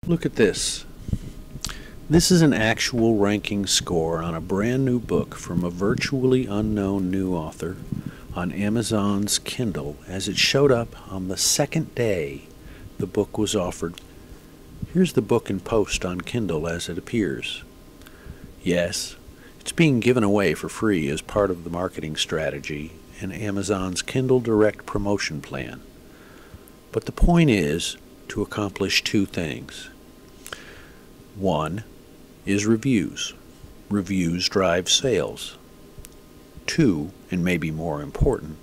Look at this. This is an actual ranking score on a brand new book from a virtually unknown new author on Amazon's Kindle as it showed up on the second day the book was offered. Here's the book in post on Kindle as it appears. Yes, it's being given away for free as part of the marketing strategy in Amazon's Kindle Direct promotion plan. But the point is to accomplish two things. One is reviews. Reviews drive sales. Two, and maybe more important,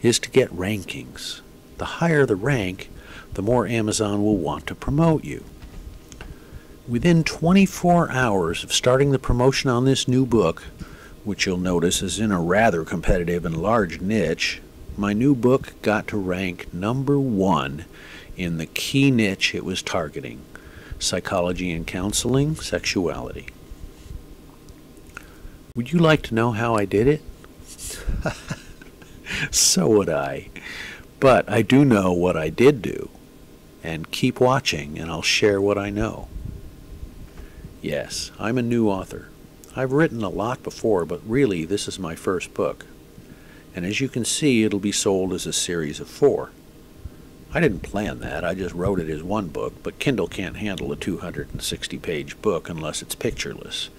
is to get rankings. The higher the rank, the more Amazon will want to promote you. Within 24 hours of starting the promotion on this new book, which you'll notice is in a rather competitive and large niche, my new book got to rank #1 in the key niche it was targeting: psychology and counseling, sexuality. Would you like to know how I did it? So would I. But I do know what I did do. And keep watching and I'll share what I know. Yes, I'm a new author. I've written a lot before, but really this is my first book. And as you can see, it'll be sold as a series of 4. I didn't plan that, I just wrote it as one book, but Kindle can't handle a 260-page book unless it's pictureless.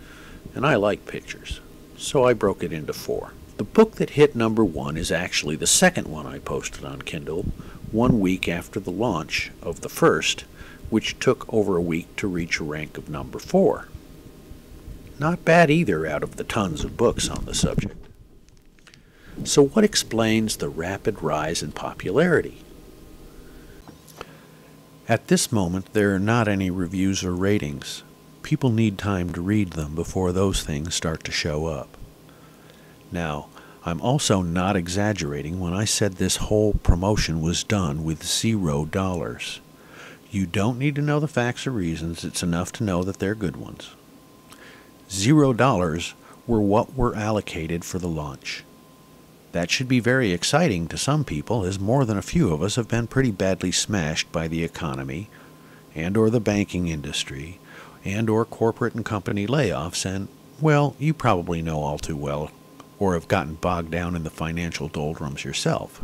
And I like pictures, so I broke it into 4. The book that hit #1 is actually the second one I posted on Kindle, 1 week after the launch of the first, which took over a week to reach a rank of #4. Not bad either out of the tons of books on the subject. So what explains the rapid rise in popularity? At this moment, there are not any reviews or ratings. People need time to read them before those things start to show up. Now, I'm also not exaggerating when I said this whole promotion was done with $0. You don't need to know the facts or reasons, it's enough to know that they're good ones. $0 were what were allocated for the launch. That should be very exciting to some people, as more than a few of us have been pretty badly smashed by the economy and or the banking industry and or corporate and company layoffs, and, well, you probably know all too well or have gotten bogged down in the financial doldrums yourself.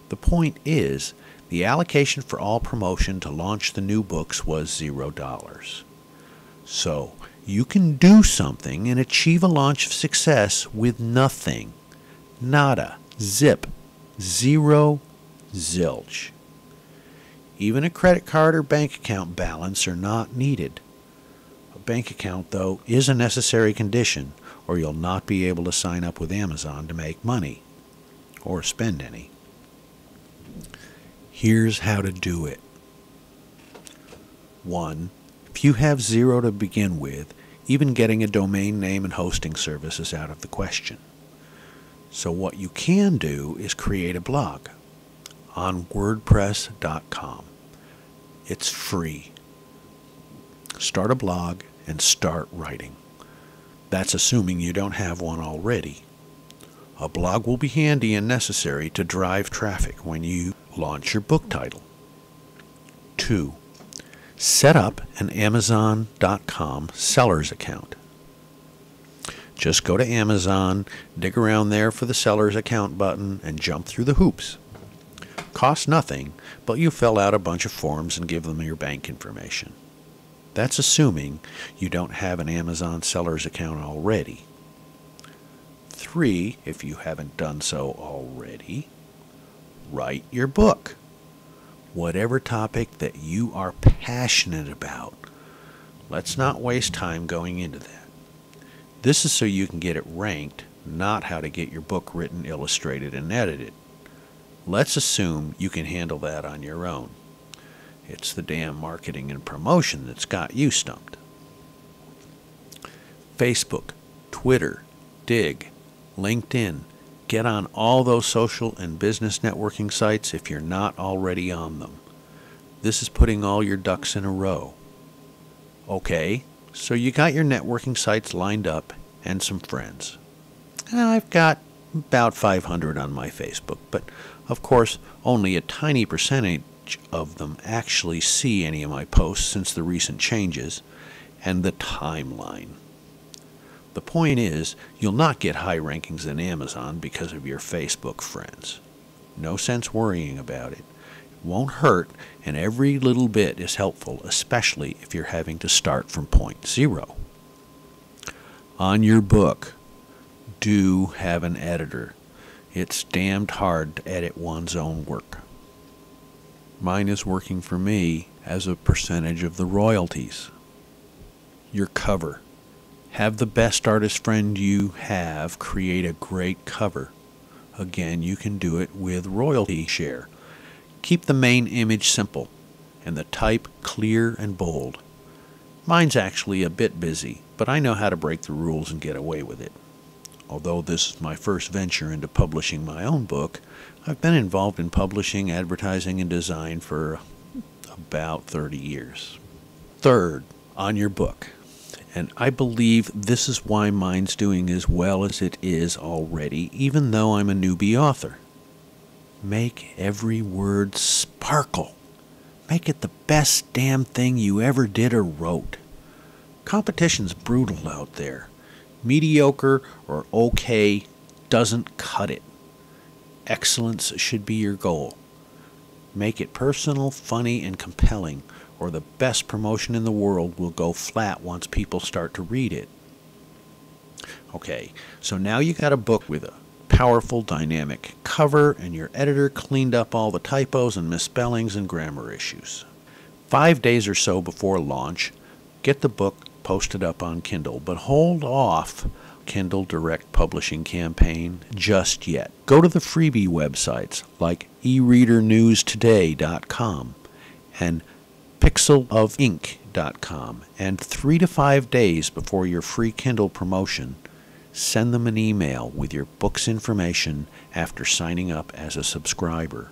The point is, the allocation for all promotion to launch the new books was $0. So, you can do something and achieve a launch of success with nothing. Nada, zip, zero, zilch. Even a credit card or bank account balance are not needed. A bank account, though, is a necessary condition, or you'll not be able to sign up with Amazon to make money, or spend any. Here's how to do it. 1. If you have 0 to begin with, even getting a domain name and hosting service is out of the question. So what you can do is create a blog on WordPress.com. It's free. Start a blog and start writing. That's assuming you don't have one already. A blog will be handy and necessary to drive traffic when you launch your book title. 2. Set up an Amazon.com seller's account. Just go to Amazon, dig around there for the seller's account button, and jump through the hoops. Costs nothing, but you fill out a bunch of forms and give them your bank information. That's assuming you don't have an Amazon seller's account already. 3, if you haven't done so already, write your book. Whatever topic that you are passionate about. Let's not waste time going into that. This is so you can get it ranked, not how to get your book written, illustrated, and edited. Let's assume you can handle that on your own. It's the damn marketing and promotion that's got you stumped. Facebook, Twitter, Dig, LinkedIn. Get on all those social and business networking sites if you're not already on them. This is putting all your ducks in a row. Okay, so you got your networking sites lined up and some friends. I've got about 500 on my Facebook, but of course only a tiny percentage percentage of them actually see any of my posts since the recent changes, and the timeline. The point is, you'll not get high rankings in Amazon because of your Facebook friends. No sense worrying about it. It won't hurt, and every little bit is helpful, especially if you're having to start from point zero. On your book, do have an editor. It's damned hard to edit one's own work. Mine is working for me as a percentage of the royalties. Your cover. Have the best artist friend you have create a great cover. Again, you can do it with royalty share. Keep the main image simple and the type clear and bold. Mine's actually a bit busy, but I know how to break the rules and get away with it. Although this is my first venture into publishing my own book, I've been involved in publishing, advertising, and design for about 30 years. Third, on your book. And I believe this is why mine's doing as well as it is already, even though I'm a newbie author. Make every word sparkle. Make it the best damn thing you ever did or wrote. Competition's brutal out there. Mediocre or okay doesn't cut it. Excellence should be your goal. Make it personal, funny, and compelling, or the best promotion in the world will go flat once people start to read it. Okay, so now you got a book with a powerful, dynamic cover, and your editor cleaned up all the typos and misspellings and grammar issues. 5 days or so before launch, get the book posted up on Kindle, but hold off Kindle Direct Publishing campaign just yet. Go to the freebie websites like eReaderNewsToday.com and pixelofinc.com, and 3 to 5 days before your free Kindle promotion, send them an email with your book's information after signing up as a subscriber.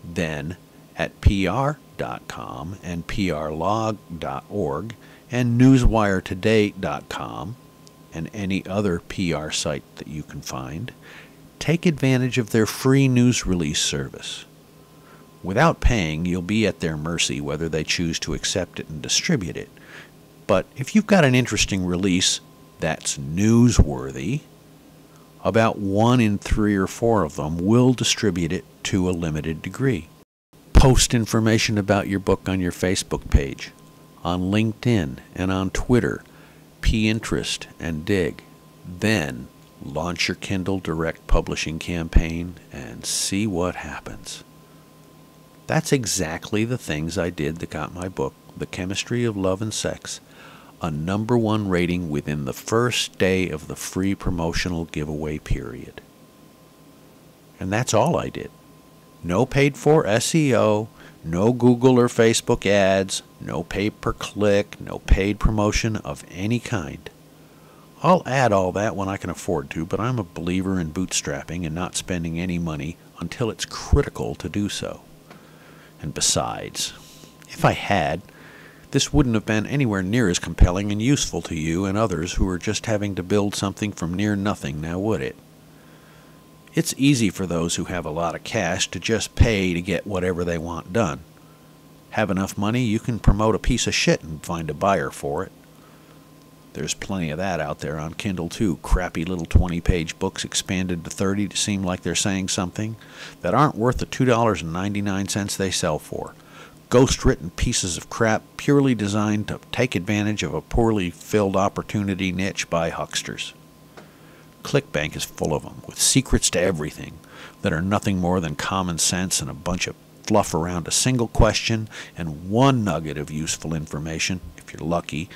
Then at pr.com and prlog.org and newswiretoday.com and any other PR site that you can find, take advantage of their free news release service. Without paying, you'll be at their mercy whether they choose to accept it and distribute it. But if you've got an interesting release that's newsworthy, about 1 in 3 or 4 of them will distribute it to a limited degree. Post information about your book on your Facebook page, on LinkedIn and on Twitter, Pinterest, and Dig. Then launch your Kindle Direct Publishing campaign and see what happens. That's exactly the things I did that got my book, The Chemistry of Love and Sex, a #1 rating within the first day of the free promotional giveaway period. And that's all I did. No paid for SEO, no Google or Facebook ads, no pay-per-click, no paid promotion of any kind. I'll add all that when I can afford to, but I'm a believer in bootstrapping and not spending any money until it's critical to do so. And besides, if I had, this wouldn't have been anywhere near as compelling and useful to you and others who are just having to build something from near nothing, now would it? It's easy for those who have a lot of cash to just pay to get whatever they want done. Have enough money, you can promote a piece of shit and find a buyer for it. There's plenty of that out there on Kindle too. Crappy little 20-page books expanded to 30 to seem like they're saying something that aren't worth the $2.99 they sell for. Ghost-written pieces of crap purely designed to take advantage of a poorly filled opportunity niche by hucksters. ClickBank is full of them, with secrets to everything that are nothing more than common sense and a bunch of fluff around a single question and one nugget of useful information, if you're lucky,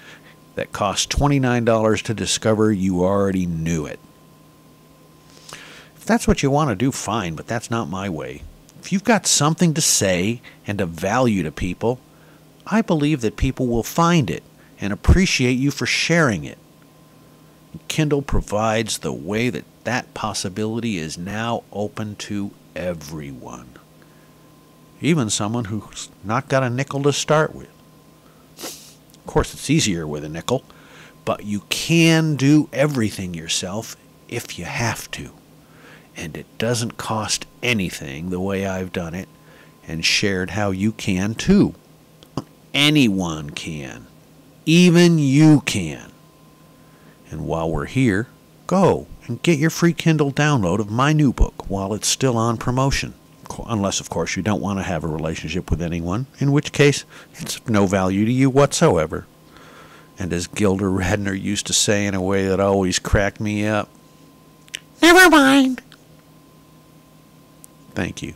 that costs $29 to discover you already knew it. If that's what you want to do, fine, but that's not my way. If you've got something to say and of value to people, I believe that people will find it and appreciate you for sharing it. Kindle provides the way that that possibility is now open to everyone, even someone who's not got a nickel to start with. Of course, it's easier with a nickel, but you can do everything yourself if you have to. And it doesn't cost anything the way I've done it, and shared how you can too. Anyone can. Even you can. And while we're here, go and get your free Kindle download of my new book while it's still on promotion. Unless, of course, you don't want to have a relationship with anyone, in which case it's of no value to you whatsoever. And as Gilda Radner used to say in a way that always cracked me up, never mind. Thank you.